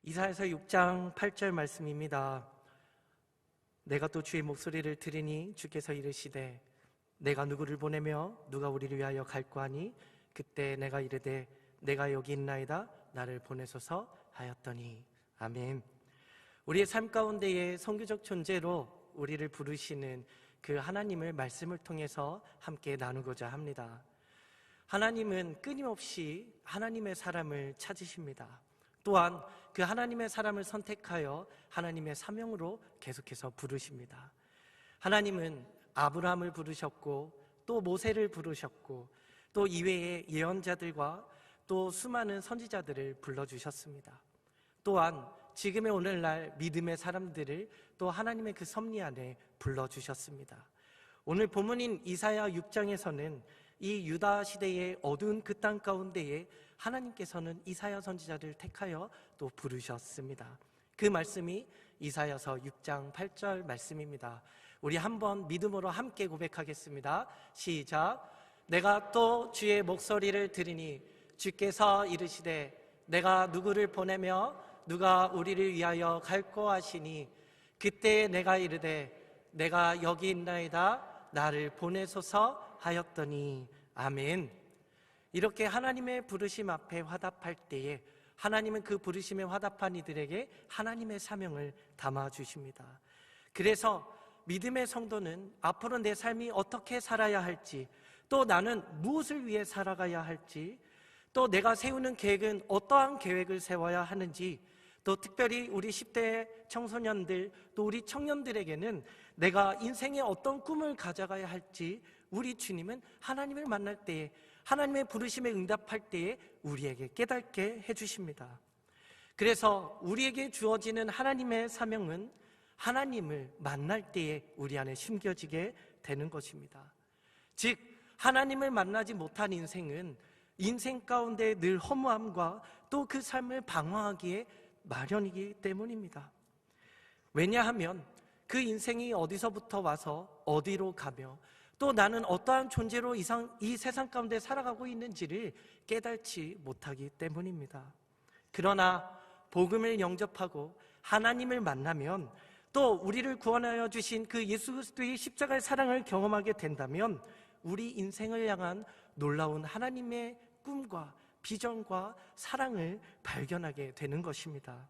이사야서 6장 8절 말씀입니다. 내가 또 주의 목소리를 들으니 주께서 이르시되 내가 누구를 보내며 누가 우리를 위하여 갈고 하니 그때 내가 이르되 내가 여기 있나이다 나를 보내소서 하였더니. 아멘. 우리의 삶 가운데에 선교적 존재로 우리를 부르시는 그 하나님을 말씀을 통해서 함께 나누고자 합니다. 하나님은 끊임없이 하나님의 사람을 찾으십니다. 또한 그 하나님의 사람을 선택하여 하나님의 사명으로 계속해서 부르십니다. 하나님은 아브라함을 부르셨고 또 모세를 부르셨고 또 이외의 예언자들과 또 수많은 선지자들을 불러주셨습니다. 또한 지금의 오늘날 믿음의 사람들을 또 하나님의 그 섭리 안에 불러주셨습니다. 오늘 본문인 이사야 6장에서는 이 유다 시대의 어두운 그 땅 가운데에 하나님께서는 이사야 선지자를 택하여 또 부르셨습니다. 그 말씀이 이사야서 6장 8절 말씀입니다. 우리 한번 믿음으로 함께 고백하겠습니다. 시작. 내가 또 주의 목소리를 들으니 주께서 이르시되 내가 누구를 보내며 누가 우리를 위하여 갈고 하시니 그때 내가 이르되 내가 여기 있나이다 나를 보내소서 하였더니. 아멘. 이렇게 하나님의 부르심 앞에 화답할 때에 하나님은 그 부르심에 화답한 이들에게 하나님의 사명을 담아주십니다. 그래서 믿음의 성도는 앞으로 내 삶이 어떻게 살아야 할지, 또 나는 무엇을 위해 살아가야 할지, 또 내가 세우는 계획은 어떠한 계획을 세워야 하는지, 또 특별히 우리 10대 청소년들 또 우리 청년들에게는 내가 인생에 어떤 꿈을 가져가야 할지 우리 주님은 하나님을 만날 때에 하나님의 부르심에 응답할 때에 우리에게 깨닫게 해주십니다. 그래서 우리에게 주어지는 하나님의 사명은 하나님을 만날 때에 우리 안에 심겨지게 되는 것입니다. 즉 하나님을 만나지 못한 인생은 인생 가운데 늘 허무함과 또 그 삶을 방황하기에 마련이기 때문입니다. 왜냐하면 그 인생이 어디서부터 와서 어디로 가며 또 나는 어떠한 존재로 이 세상 가운데 살아가고 있는지를 깨닫지 못하기 때문입니다. 그러나 복음을 영접하고 하나님을 만나면 또 우리를 구원하여 주신 그 예수 그리스도의 십자가의 사랑을 경험하게 된다면 우리 인생을 향한 놀라운 하나님의 꿈과 비전과 사랑을 발견하게 되는 것입니다.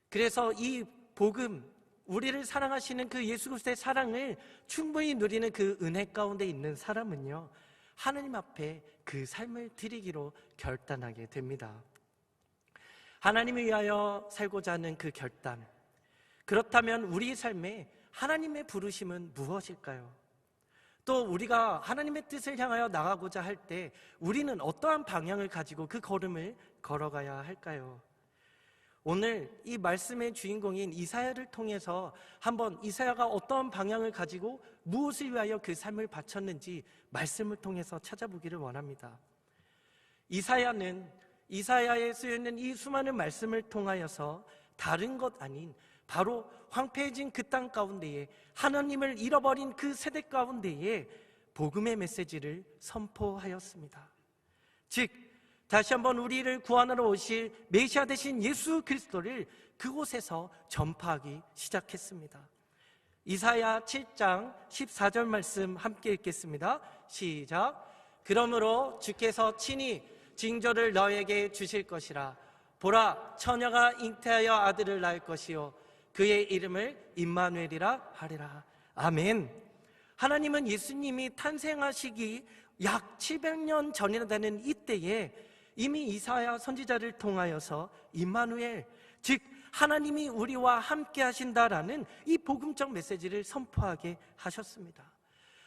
그래서 이 복음, 우리를 사랑하시는 그 예수 그리스도의 사랑을 충분히 누리는 그 은혜 가운데 있는 사람은요, 하나님 앞에 그 삶을 드리기로 결단하게 됩니다. 하나님을 위하여 살고자 하는 그 결단, 그렇다면 우리 삶에 하나님의 부르심은 무엇일까요? 또 우리가 하나님의 뜻을 향하여 나가고자 할 때 우리는 어떠한 방향을 가지고 그 걸음을 걸어가야 할까요? 오늘 이 말씀의 주인공인 이사야를 통해서 한번 이사야가 어떤 방향을 가지고 무엇을 위하여 그 삶을 바쳤는지 말씀을 통해서 찾아보기를 원합니다. 이사야는 이사야에 쓰여있는 이 수많은 말씀을 통하여서 다른 것 아닌 바로 황폐해진 그 땅 가운데에 하나님을 잃어버린 그 세대 가운데에 복음의 메시지를 선포하였습니다. 즉 다시 한번 우리를 구원하러 오실 메시아 되신 예수 그리스도를 그곳에서 전파하기 시작했습니다. 이사야 7장 14절 말씀 함께 읽겠습니다. 시작. 그러므로 주께서 친히 징조를 너에게 주실 것이라. 보라, 처녀가 잉태하여 아들을 낳을 것이요 그의 이름을 임마누엘이라 하리라. 아멘. 하나님은 예수님이 탄생하시기 약 700년 전이나 되는 이때에 이미 이사야 선지자를 통하여서 임마누엘, 즉 하나님이 우리와 함께 하신다라는 이 복음적 메시지를 선포하게 하셨습니다.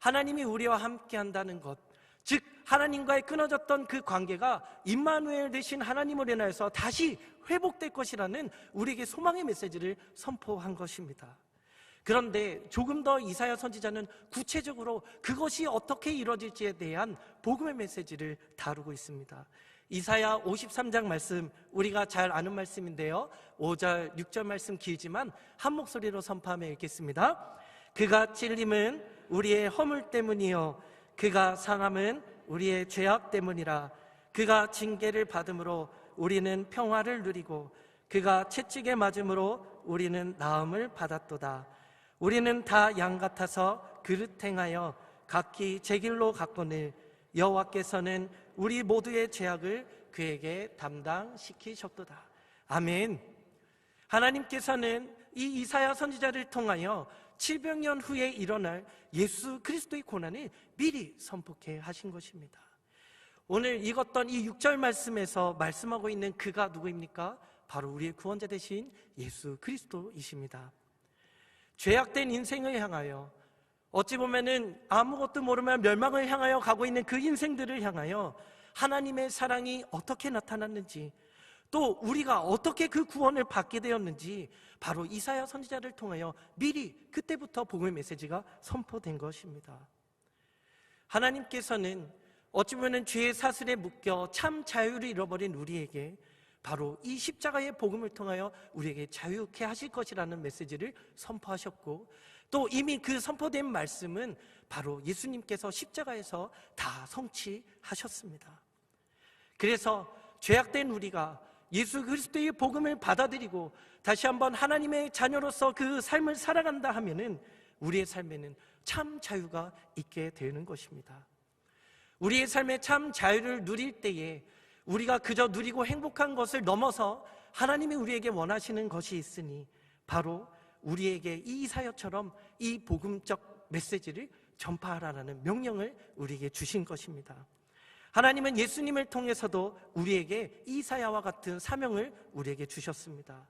하나님이 우리와 함께 한다는 것, 즉 하나님과의 끊어졌던 그 관계가 임마누엘 되신 하나님으로 인하여서 다시 회복될 것이라는 우리에게 소망의 메시지를 선포한 것입니다. 그런데 조금 더 이사야 선지자는 구체적으로 그것이 어떻게 이루어질지에 대한 복음의 메시지를 다루고 있습니다. 이사야 53장 말씀, 우리가 잘 아는 말씀인데요, 5절, 6절 말씀 길지만 한 목소리로 선포하며 읽겠습니다. 그가 찔림은 우리의 허물 때문이요 그가 상함은 우리의 죄악 때문이라. 그가 징계를 받음으로 우리는 평화를 누리고 그가 채찍에 맞음으로 우리는 나음을 받았도다. 우리는 다 양 같아서 그릇 행하여 각기 제 길로 갔거늘 여호와께서는 우리 모두의 죄악을 그에게 담당시키셨도다. 아멘. 하나님께서는 이 이사야 선지자를 통하여 700년 후에 일어날 예수 그리스도의 고난을 미리 선포케 하신 것입니다. 오늘 읽었던 이 6절 말씀에서 말씀하고 있는 그가 누구입니까? 바로 우리의 구원자 되신 예수 그리스도이십니다. 죄악된 인생을 향하여, 어찌 보면은 아무것도 모르면 멸망을 향하여 가고 있는 그 인생들을 향하여 하나님의 사랑이 어떻게 나타났는지, 또 우리가 어떻게 그 구원을 받게 되었는지 바로 이사야 선지자를 통하여 미리 그때부터 복음의 메시지가 선포된 것입니다. 하나님께서는 어찌 보면 죄의 사슬에 묶여 참 자유를 잃어버린 우리에게 바로 이 십자가의 복음을 통하여 우리에게 자유케 하실 것이라는 메시지를 선포하셨고, 또 이미 그 선포된 말씀은 바로 예수님께서 십자가에서 다 성취하셨습니다. 그래서 죄악된 우리가 예수 그리스도의 복음을 받아들이고 다시 한번 하나님의 자녀로서 그 삶을 살아간다 하면은 우리의 삶에는 참 자유가 있게 되는 것입니다. 우리의 삶에 참 자유를 누릴 때에 우리가 그저 누리고 행복한 것을 넘어서 하나님이 우리에게 원하시는 것이 있으니 바로 우리에게 이 이사야처럼 이 복음적 메시지를 전파하라는 명령을 우리에게 주신 것입니다. 하나님은 예수님을 통해서도 우리에게 이사야와 같은 사명을 우리에게 주셨습니다.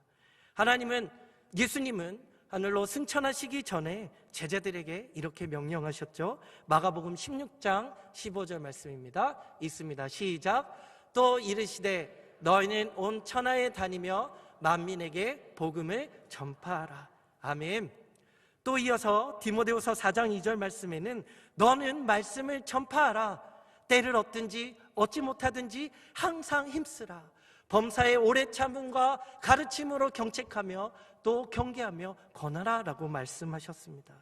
예수님은 하늘로 승천하시기 전에 제자들에게 이렇게 명령하셨죠. 마가복음 16장 15절 말씀입니다. 읽습니다. 시작. 또 이르시되 너희는 온 천하에 다니며 만민에게 복음을 전파하라. 아멘. 또 이어서 디모데후서 4장 2절 말씀에는 너는 말씀을 전파하라. 때를 얻든지 얻지 못하든지 항상 힘쓰라. 범사의 오래 참음과 가르침으로 경책하며 또 경계하며 권하라 라고 말씀하셨습니다.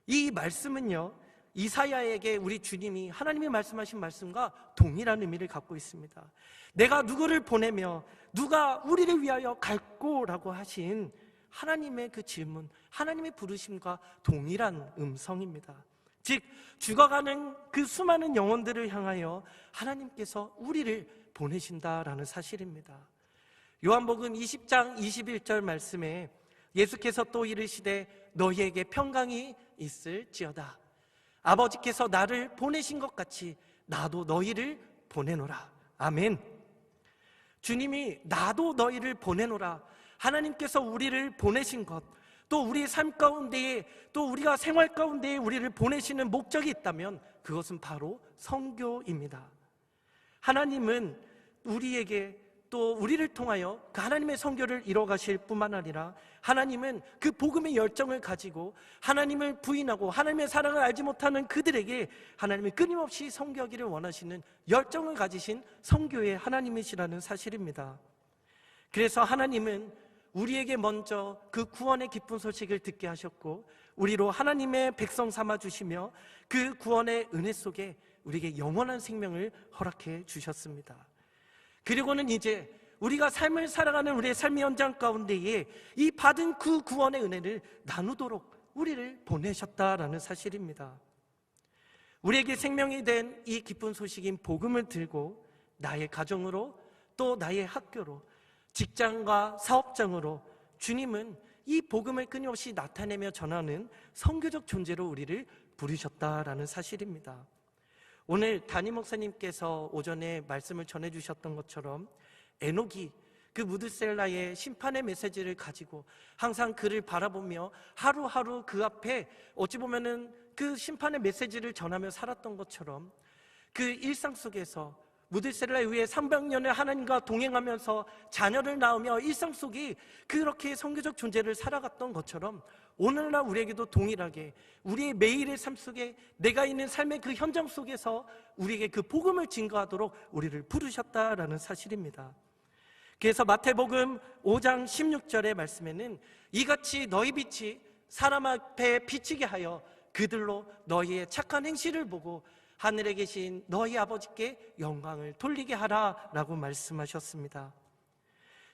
이 말씀은요, 이사야에게 우리 주님이 하나님이 말씀하신 말씀과 동일한 의미를 갖고 있습니다. 내가 누구를 보내며 누가 우리를 위하여 갈꼬라고 하신 하나님의 그 질문, 하나님의 부르심과 동일한 음성입니다. 즉 죽어가는 그 수많은 영혼들을 향하여 하나님께서 우리를 보내신다라는 사실입니다. 요한복음 20장 21절 말씀에 예수께서 또 이르시되 너희에게 평강이 있을지어다. 아버지께서 나를 보내신 것 같이 나도 너희를 보내노라. 아멘. 주님이 나도 너희를 보내노라, 하나님께서 우리를 보내신 것, 또 우리의 삶 가운데에, 또 우리가 생활 가운데에 우리를 보내시는 목적이 있다면 그것은 바로 선교입니다. 하나님은 우리에게 또 우리를 통하여 그 하나님의 선교를 이뤄가실 뿐만 아니라 하나님은 그 복음의 열정을 가지고 하나님을 부인하고 하나님의 사랑을 알지 못하는 그들에게 하나님이 끊임없이 선교하기를 원하시는 열정을 가지신 선교의 하나님이시라는 사실입니다. 그래서 하나님은 우리에게 먼저 그 구원의 기쁜 소식을 듣게 하셨고 우리로 하나님의 백성 삼아주시며 그 구원의 은혜 속에 우리에게 영원한 생명을 허락해 주셨습니다. 그리고는 이제 우리가 삶을 살아가는 우리의 삶의 현장 가운데에 이 받은 그 구원의 은혜를 나누도록 우리를 보내셨다라는 사실입니다. 우리에게 생명이 된 이 기쁜 소식인 복음을 들고 나의 가정으로 또 나의 학교로 직장과 사업장으로 주님은 이 복음을 끊임없이 나타내며 전하는 선교적 존재로 우리를 부르셨다라는 사실입니다. 오늘 담임 목사님께서 오전에 말씀을 전해주셨던 것처럼 에녹이 그 무드셀라의 심판의 메시지를 가지고 항상 그를 바라보며 하루하루 그 앞에 어찌 보면은 그 심판의 메시지를 전하며 살았던 것처럼 그 일상 속에서 무드셀라에 의해 300년을 하나님과 동행하면서 자녀를 낳으며 일상 속에 그렇게 선교적 존재를 살아갔던 것처럼 오늘날 우리에게도 동일하게 우리의 매일의 삶 속에 내가 있는 삶의 그 현장 속에서 우리에게 그 복음을 증거하도록 우리를 부르셨다라는 사실입니다. 그래서 마태복음 5장 16절의 말씀에는 이같이 너희 빛이 사람 앞에 비치게 하여 그들로 너희의 착한 행실을 보고 하늘에 계신 너희 아버지께 영광을 돌리게 하라 라고 말씀하셨습니다.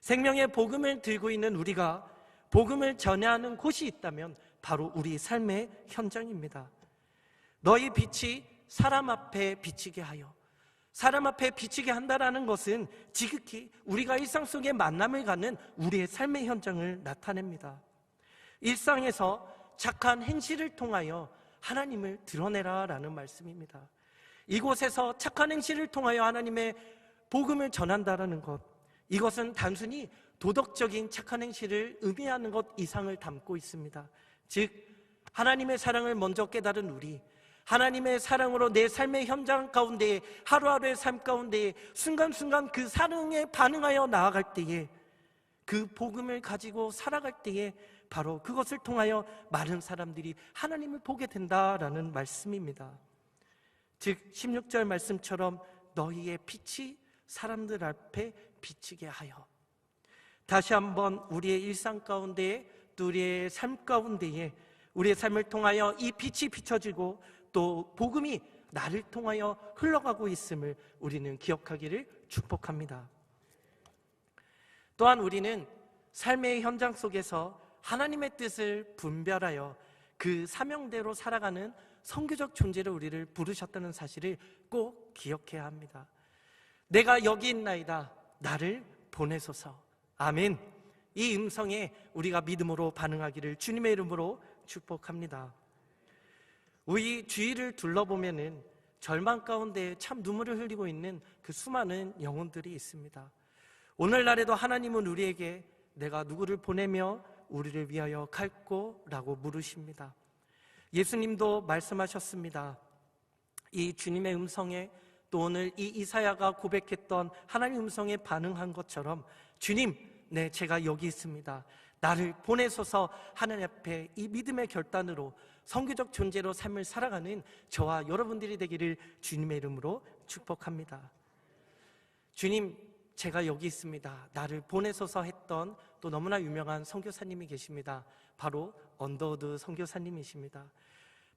생명의 복음을 들고 있는 우리가 복음을 전해야 하는 곳이 있다면 바로 우리 삶의 현장입니다. 너희 빛이 사람 앞에 비치게 하여, 사람 앞에 비치게 한다라는 것은 지극히 우리가 일상 속에 만남을 갖는 우리의 삶의 현장을 나타냅니다. 일상에서 착한 행실을 통하여 하나님을 드러내라 라는 말씀입니다. 이곳에서 착한 행실을 통하여 하나님의 복음을 전한다라는 것, 이것은 단순히 도덕적인 착한 행실을 의미하는 것 이상을 담고 있습니다. 즉 하나님의 사랑을 먼저 깨달은 우리, 하나님의 사랑으로 내 삶의 현장 가운데, 하루하루의 삶 가운데 순간순간 그 사랑에 반응하여 나아갈 때에, 그 복음을 가지고 살아갈 때에 바로 그것을 통하여 많은 사람들이 하나님을 보게 된다라는 말씀입니다. 즉 16절 말씀처럼 너희의 빛이 사람들 앞에 비치게 하여, 다시 한번 우리의 일상 가운데 또 우리의 삶 가운데에 우리의 삶을 통하여 이 빛이 비춰지고 또 복음이 나를 통하여 흘러가고 있음을 우리는 기억하기를 축복합니다. 또한 우리는 삶의 현장 속에서 하나님의 뜻을 분별하여 그 사명대로 살아가는 선교적 존재로 우리를 부르셨다는 사실을 꼭 기억해야 합니다. 내가 여기 있나이다, 나를 보내소서. 아멘. 이 음성에 우리가 믿음으로 반응하기를 주님의 이름으로 축복합니다. 우리 주위를 둘러보면은 절망 가운데 참 눈물을 흘리고 있는 그 수많은 영혼들이 있습니다. 오늘날에도 하나님은 우리에게 내가 누구를 보내며 우리를 위하여 갈꼬? 라고 물으십니다. 예수님도 말씀하셨습니다. 이 주님의 음성에 또 오늘 이 이사야가 고백했던 하나님 음성에 반응한 것처럼 주님, 네, 제가 여기 있습니다. 나를 보내소서 하나님 앞에 이 믿음의 결단으로 선교적 존재로 삶을 살아가는 저와 여러분들이 되기를 주님의 이름으로 축복합니다. 주님, 제가 여기 있습니다. 나를 보내소서 했던 또 너무나 유명한 선교사님이 계십니다. 바로 언더우드 선교사님이십니다.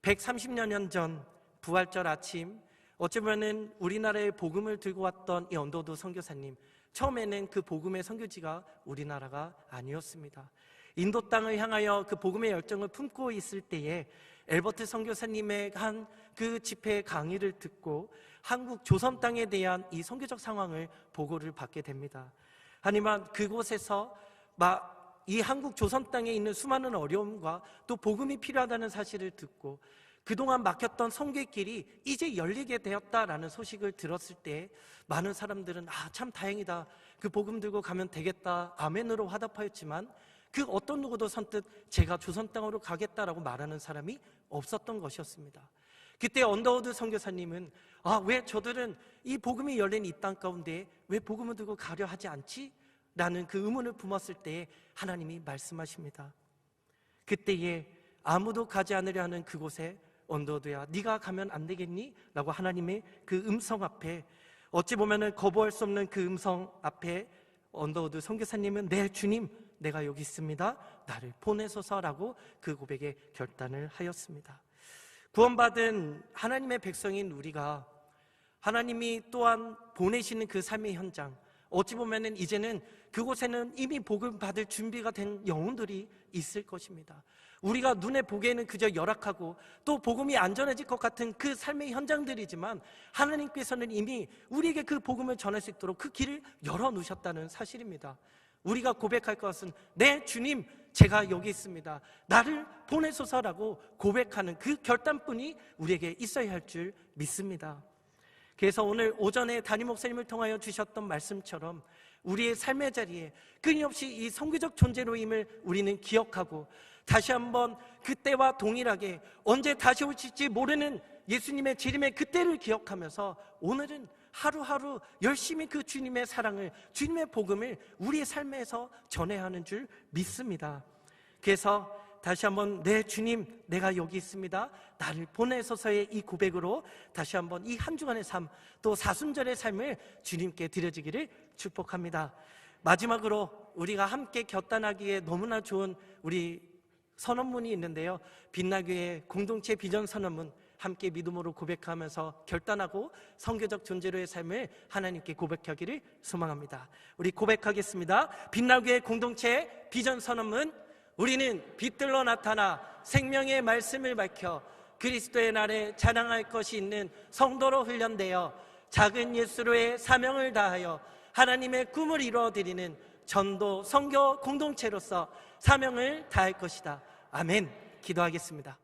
130여 전 부활절 아침, 어쩌면은 우리나라에 복음을 들고 왔던 이 언더우드 선교사님, 처음에는 그 복음의 선교지가 우리나라가 아니었습니다. 인도 땅을 향하여 그 복음의 열정을 품고 있을 때에 엘버트 선교사님의 한 그 집회 강의를 듣고 한국 조선 땅에 대한 이 선교적 상황을 보고를 받게 됩니다. 하지만 그곳에서 이 한국 조선 땅에 있는 수많은 어려움과 또 복음이 필요하다는 사실을 듣고 그동안 막혔던 선교의 길이 이제 열리게 되었다라는 소식을 들었을 때 많은 사람들은 참 다행이다, 그 복음 들고 가면 되겠다, 아멘으로 화답하였지만 그 어떤 누구도 선뜻 제가 조선 땅으로 가겠다라고 말하는 사람이 없었던 것이었습니다. 그때 언더우드 선교사님은 왜 저들은 이 복음이 열린 이 땅 가운데 왜 복음을 들고 가려 하지 않지? 라는 그 의문을 품었을 때에 하나님이 말씀하십니다. 그때에 아무도 가지 않으려 하는 그곳에 언더우드야, 네가 가면 안 되겠니? 라고 하나님의 그 음성 앞에, 어찌 보면은 거부할 수 없는 그 음성 앞에 언더우드 선교사님은 네 주님, 내가 여기 있습니다, 나를 보내소서라고 그 고백에 결단을 하였습니다. 구원받은 하나님의 백성인 우리가 하나님이 또한 보내시는 그 삶의 현장, 어찌 보면은 이제는 그곳에는 이미 복음 받을 준비가 된 영혼들이 있을 것입니다. 우리가 눈에 보기에는 그저 열악하고 또 복음이 안전해질 것 같은 그 삶의 현장들이지만 하나님께서는 이미 우리에게 그 복음을 전할 수 있도록 그 길을 열어놓으셨다는 사실입니다. 우리가 고백할 것은 네 주님, 제가 여기 있습니다, 나를 보내소서라고 고백하는 그 결단뿐이 우리에게 있어야 할 줄 믿습니다. 그래서 오늘 오전에 담임 목사님을 통하여 주셨던 말씀처럼 우리의 삶의 자리에 끊임없이 이 선교적 존재로임을 우리는 기억하고 다시 한번 그때와 동일하게 언제 다시 오실지 모르는 예수님의 재림의 그때를 기억하면서 오늘은 하루하루 열심히 그 주님의 사랑을, 주님의 복음을 우리의 삶에서 전해야 하는 줄 믿습니다. 그래서 다시 한번 네 주님, 내가 여기 있습니다, 나를 보내소서의 이 고백으로 다시 한번 이 한 주간의 삶, 또 사순절의 삶을 주님께 드려지기를 축복합니다. 마지막으로 우리가 함께 결단하기에 너무나 좋은 우리 선언문이 있는데요, 빛나교회 공동체 비전 선언문 함께 믿음으로 고백하면서 결단하고 선교적 존재로의 삶을 하나님께 고백하기를 소망합니다. 우리 고백하겠습니다. 빛나교회 공동체 비전 선언문. 우리는 빛들로 나타나 생명의 말씀을 밝혀 그리스도의 날에 자랑할 것이 있는 성도로 훈련되어 작은 예수로의 사명을 다하여 하나님의 꿈을 이루어드리는 전도 선교 공동체로서 사명을 다할 것이다. 아멘. 기도하겠습니다.